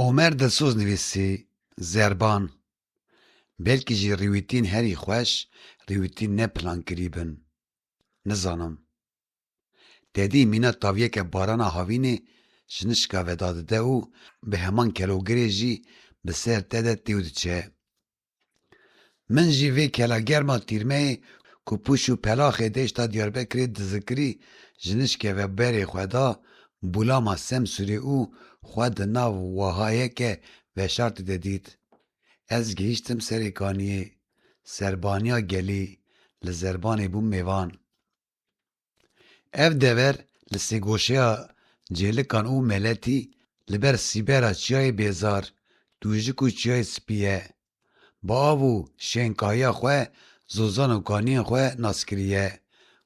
Omer Dilsoz nivîsî Zerban belkî jî rêwîtîn herî xweş rêwîtîn neplankirî bin. Nizanim. Tedî mîna taviyeke barana havînê ji nişka ve dadide û bi heman kelogirê jî bi ser te de têw diçe. Min jî vê kelagerma tîrmeyê ku pûş û pelaxê deşta Diyarbekirê dizikirî ji nişkê ve berê xwe da bulama Semsûrê û xwe di nav wehayeke veşartê de dît. Ez gihîştim serê kaniyê, serbaniya gelî, li Zerbanê bûm mêvan. Ev dever li sêgoşeya cêlikan û meletî li ber sîbera çiyayê bêzar, tûjik û çiyayê spî ye. Bi av û şênkahiya xwe zozan û kaniyên xwe nas kiriye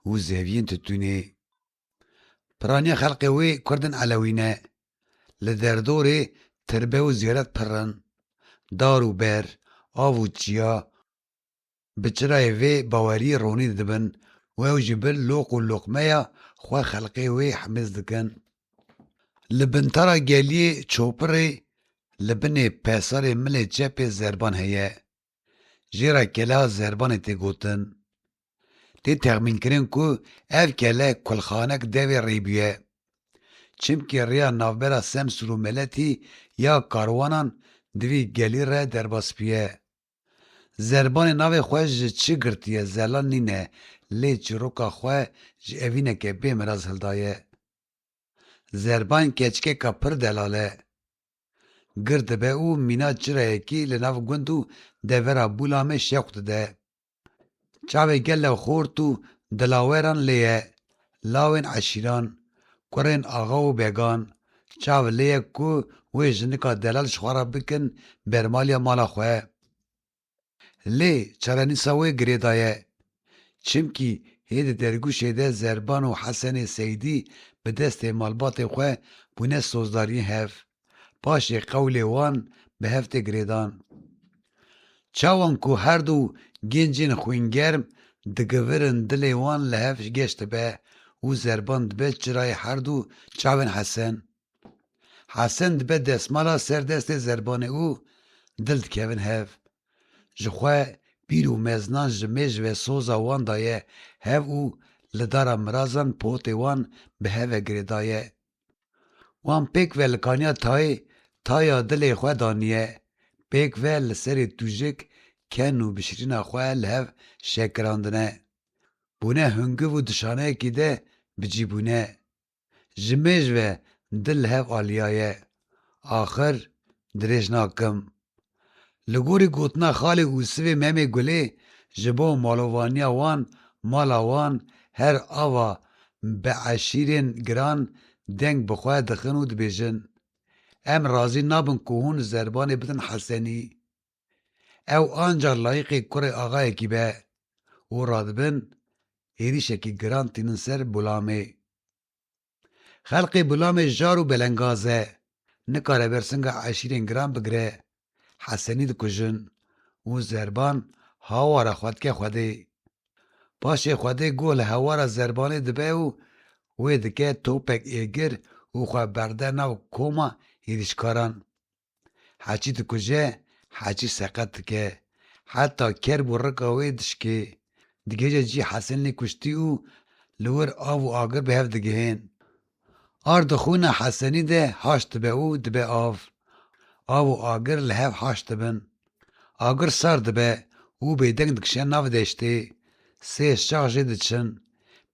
û zeviyên tûtûnê. Piraniya xelkê wê Kurdên Elewî ne. Li derdorê tirbe û ziyaret pir in. Dar û ber, av û çiya bi çirayê vê baweriyê ronî dibin û ew jî bil loq û loqmeya xwe xelkê wê hemêz dikin. Li bintara geliyê Çopirê li binê pesarê milê çepê Zerban heye. Jêra keleha Zerbanê tê gotin. Tê texmînkirin ku ev kele kulxanek devê rêbûye. Çimkî rêya navbera Semsûr û meletî ya karwanan di vî gelî re derbasbîye. Zerbanê navê xwe ji çi girtiye Zelan nîne lê çîroka xwe ji evîneke bêmiraz hildaye. Zerban keçikeka pir delal e. Gir dibe û mîna çirayekî li nav gund û devera Bûlamê şewq dide. Çavê gelek xort û dilaweran lê ye, lawên eşîran, kurên axa û began, çav lê ye ku wê jinika delal ji xwe re bikin bermaliya mala xwe. Lê çarenîsa wê girêda ye. Çimkî hê di dergûşê de Zerban û Hesenê Seydî bi destê malbatê xwe bûne sozdariyên hev. Paşê qewlê wan bi hev tê girêdan. Çawan ku her du gencên xwîngerm digivirin dilê wan li hev geş dibe û Zerban dibe çirayê her du çavên Hesen. Hesen dibe destmala ser destê Zerbanê û dil dikevin hev. Ji xwe pîr û meznan ji mêj ve soza wan daye hev û li dara mirazan potê wan bi hev ve girêda ye. Wan pêk ve li kaniya tayê taya dilê xwe daniye. Pêk ve li serê tûjik ken û bişirîna xwe li hev şekirandine. Bûne hungiv û dişaneyekî de bicîbûne. Ji mêj ve dil li hev aliya ye. Axir dirêj nakim. Li gorî gotina xalê û sivê Memê Gulê ji bo malovaniya wan mala wan her ava beeşîrên giran deng bi xwe dixin û dibêjin em razî nabin ku hûn Zerbanê bidin Hesenî. Ew anca layıqê kurê axayekî be û radibin êrişekî giran tînin ser Bûlamê. Xelkê Bûlamê jar û belengaz e. Nikare bersinga eşîrên giran bigire. Hesenî dikujin û Zerban hawara xwe dike Xwedê. Paşê Xwedê guh li hewara Zerbanê dibe û wê dike topek êgir û xwe berde nav koma êrişkaran. Heçî dikuje, heçî seqet dike. Heta kerb û rika wê dişkê. Di gece cî Hesenê kuştî û li wir av û agir bi hev digihên. Ar dixwîne Hesenî de haş dibe û dibe av. Av û agir li hev haş dibin. Agir sar dibe û bêdeng dikişe nav deştê. Sê şax jê diçin.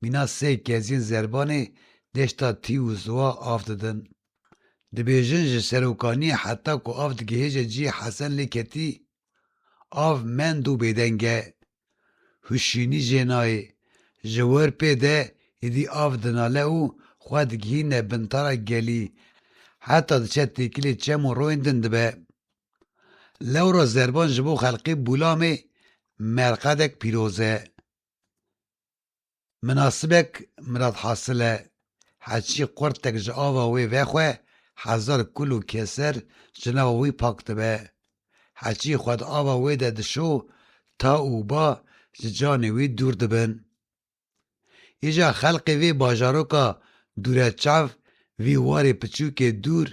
Mîna sê keziyên Zerbanê deşta tî û ziwa av didin. Dibêjin ji serokaniyê heta ku av digihêje cî Hesen lê ketî, av mend û bêdeng e. Hûşînî jê nayê. Ji wir pê de êdî av dinale û xwe digihîne bintara gelî. Heta diçe têkilê çem û royên din dibe. Lewra Zerban ji bo xelkê Bûlamê merqedek pîroz e. Minasibek miradhasil e. Heçî qurtek ji ava wê vexwe hezar kul û keser ji nava wî pak dibe. Heçî xwe di ava wê de dişo ta û ba ji canê wî dûr dibin. Îja xelkê vê bajaroka dûreçav vî warê piçûkê dûr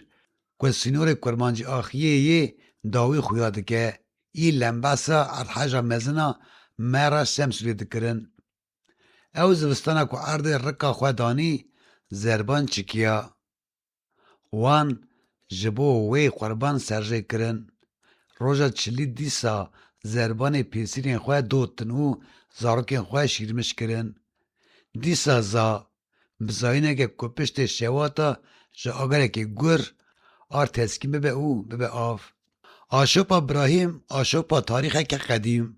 که سینور کرمانجی آخیه یه داوی خویا دکه ای لنباسا ارحاجا مزنا مرا سمسوری دکرن. او زوستانا که عرض رکا خوادانی زربان چکیا. وان جبو وی قربان سرجه کرن. روژا چلی دیسا زربان پیسیرین خواه دوتن و زارکین خواه شیرمش کرن. دیسا زا بزاینه که کپشت شواتا جا آگره که گر آر تسکیم ببه او ببه آف. آشوپا براهیم آشوپا تاریخ که قدیم.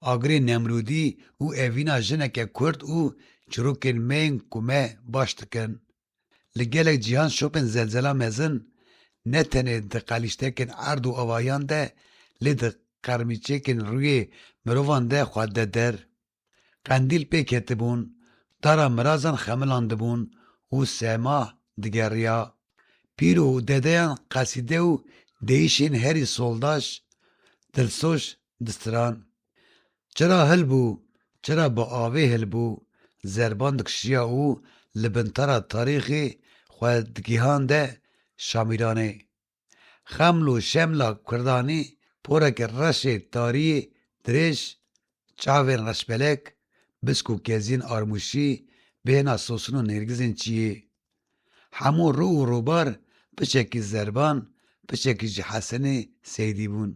آگری نمرودی او اوینا جنه که کرد او چروکن مین کمه باشتکن. لگلک جیهان شوپن زلزله مزن نه تنه دقالیشتکن عرض و آوایان ده لید قرمیچکن روی مروان ده خواد ده در. قندیل پیکت بون دارا مرازان خملاند بون او سما دگریا. پیرو ددیان قصیده و دیشین هری سولداش دلسوش دستران. چرا هل بو چرا با آوه هل بو زربان دکشیا او لبنترا تاریخی خواه دگیهان ده شامیرانه. خملو شملا کردانی پورک رش تاری درش چاوین رشبلک بسکو کزین آرموشی بهنا سوسنو نرگزین چیه. همو رو و روبار پچکی زربان پچکی جی حسن سیدی بون.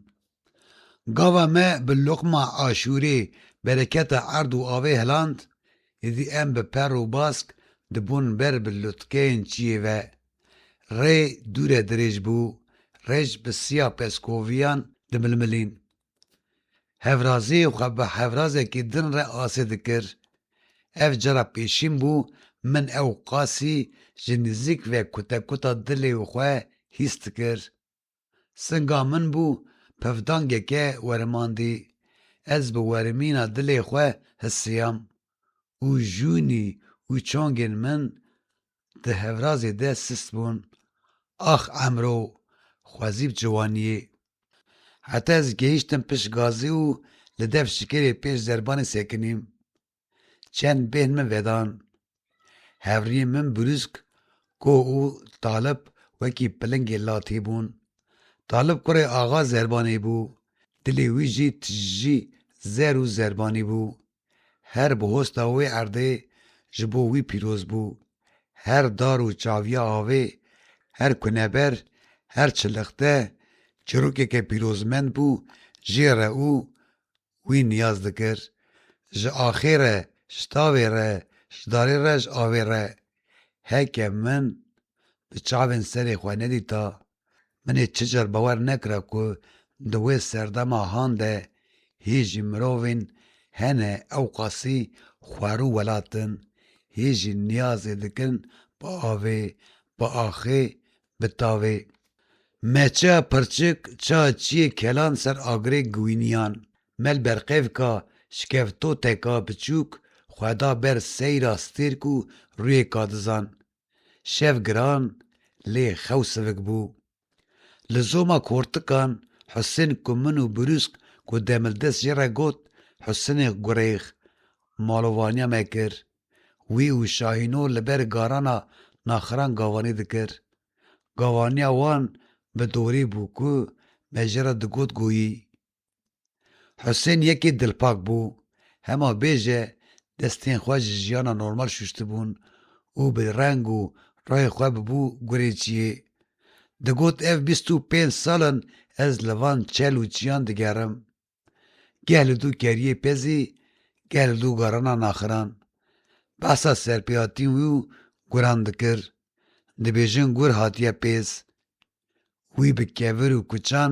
گاوا ما بلقما آشوری برکت عرض و آوه هلاند یدی ام به پر و باسک دبون بر بلوتکین چیه و ری دوره دریج بو ریج بسیا پسکوویان دململین. هفرازی و خب هفرازه که دن را آسه دکر. اف جرا پیشیم بو من او قاسی جنزیک و کتا کتا دلی و خواه هیست کر. سنگا من بو پفدانگه که ورماندی از به ورمینا دلی خواه حسیام. او جونی او چونگن من ده هفرازی ده سست بون. آخ عمرو خوازیب جوانیه. حتی از گهیشتم پش گازی و لدف شکری پیش زربان سکنیم. چند بین من ودان. هفری من بروسک کو او طالب وکی پلنگ لاتی بون. طالب کره آغا زربانی بو. دلی وی جی تجی زر و زربانی بو. هر بهستا وی عرده جبو وی پیروز بو. هر دار و چاویا آوه هر کنبر هر چلخته چروکه که پیروزمند بو جیره او وی نیاز دکر. جه آخیره شتاوی ره شداری رش آوی ره. هکه من به چاوین سری خواه ندیتا منی چجر باور نکره که دوی سردما هانده هیجی مروین هنه او قاسی خوارو ولاتن هیجی نیازی دکن با آوی با آخی بتاوی. مچه پرچک چا چیه کلان سر آگره گوینیان. مل برقیف که شکفتو تکا بچوک خوادا بر سیرا ستیرکو روی کادزان. شف گران لی خوصفک بو. لزوما کورتکان حسین کمن و بروسک که دملدس جره گوت حسین گریخ مالوانیا مکر. وی و شاهینو لبر گارانا ناخران گاوانی دکر. گاوانیا وان به دوری بو که مجره دگوت گویی. حسین یکی دلپاک بو. هما بیجه دستین خواه جیانا نورمال شوشته بون او به رنگ و رای خواه بو گوری چیه. دگوت اف 25 سالن از لوان چل و چیان دگرم. گهل دو کریه پزی گهل دو گارانا ناخران. بحثا سرپیاتی ویو گوران دکر. دبیجن گور هاتیه پیز. وی به کور و کچان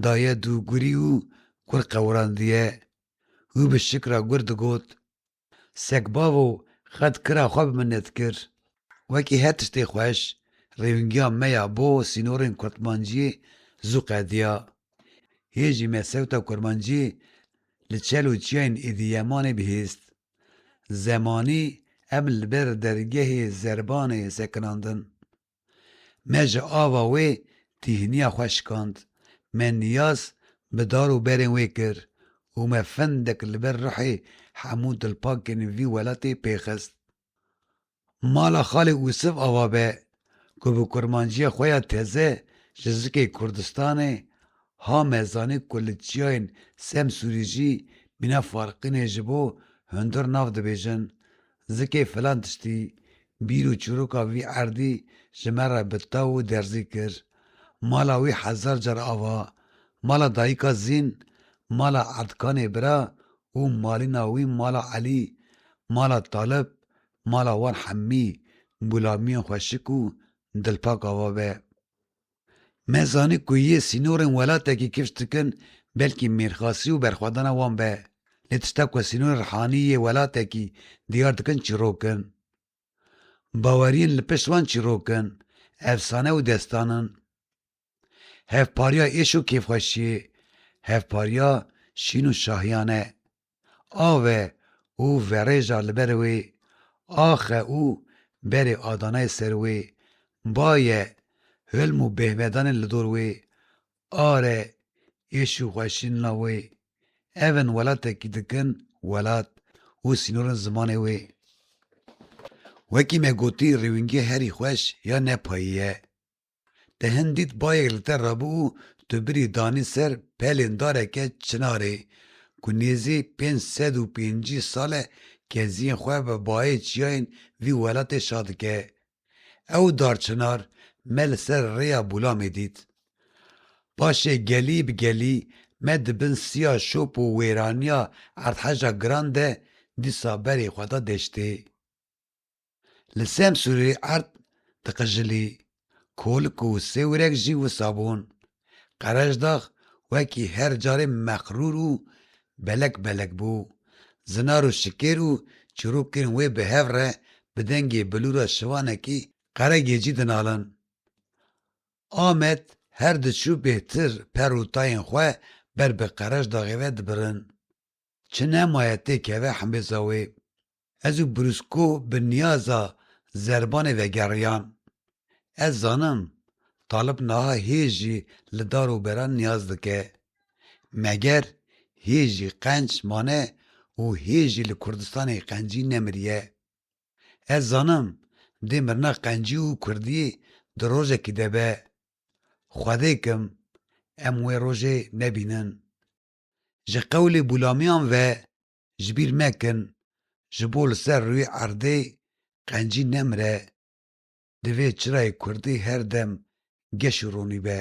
دایه دو گوری و گر قوران دیه. وی به شکر گر دگوت. سکباو خد کرا خواب منت کر. وکی هتشتی خوش ریونگیا میا بو سینورین کرتمانجی زو قدیا. هیجی مسوتا کرمانجی لچلو چین ایدیامانی بهیست. زمانی امل بر درگه زربانی سکناندن. مجا آوا وی تیهنیا خوش کند. من نیاز به دارو برین وی کر. و ما فندک لبر روحی حمود الپاکن وی ولاتی پیخست. مالا خالی اوصف آوا به که به کرمانجی خویا تزه ji zikê Kurdistanê ha mezanî ku li çiyayên Sem Sûrî jî mîna farqînê ji bo hundir nav dibêjin. Zikê filan tiştî, bîr û çîroka vî erdî ji me re bi taw û derzî kir. Mala wî hezar car ava, mala dayîka Zîn, mala Erdkanê bira û malîna wî mala Elî, mala Talib, mala wan hemî bulamiyên xweşik û dilpak ava be. Me zanî ku yê sînorên welatekî kifş dikin belkî mêrxasî û berxwedana wan be. Lê tişta ku sînorên rihanî yê welatekî diyar dikin çîrokin. Baweriyên li pişt wan çîrokin, efsane û destan in. Hevpariya êş û kêfxweşiyê, hevpariya şîn û şahiyan e. Ave û verêja li ber wê, axe û berê adanayê ser wê, bayê hilm û bêhmedanên li dor wê, are êş û xweşînina wê. Ev in welatekî dikin welat û sînorên zimanê wê. Wekî me gotî rêwîngê herî xweş ya nepayî ye. Te hin dît bayek li te rabû û tu birî danî ser pelên dareke çinarê ku nêzî 505 sal e keziyên xwe bi bayê çiyayên vî welatê şa dike. Ew darçinar me li ser rêya Bulamê dît. Paşê gelî bi gelî me dibin siya şop û wêraniya erdheja giran de dîsa berê xwe da deştê. Li Sem Sûrê erd diqijilî, kolik û sêwirek jî wisa bûn. Qereşdax wekî her carê mexrûr û belek belek bû. Zinar û şikêr û çîrokên wê bi hev re bi dengê bilûra şivanekî qeregê cî dinalin. Amed her diçû bêhtir per û tayên xwe ber bi Qereşdaxê ve dibirin. Çi nemaye tê keve hembêza wê. Ez û Brûsko bi niyaza Zerbanê vegeriyan. Ez zanim Talib niha hê jî li dar û beran niyaz dike. Meger hê jî qenc mane û hê jî li Kurdistanê qencî nemiriye. Ez zanim dê mirina qencî û Kurdiyê di rojekî de be. Xwedê kim em wê rojê nebînin. Ji qewlê Bulamiyan ve ji bîr mekin ji bo li ser rûyê erdê qencî nemire. Divê çirayê Kurdî her dem geş û ronî be.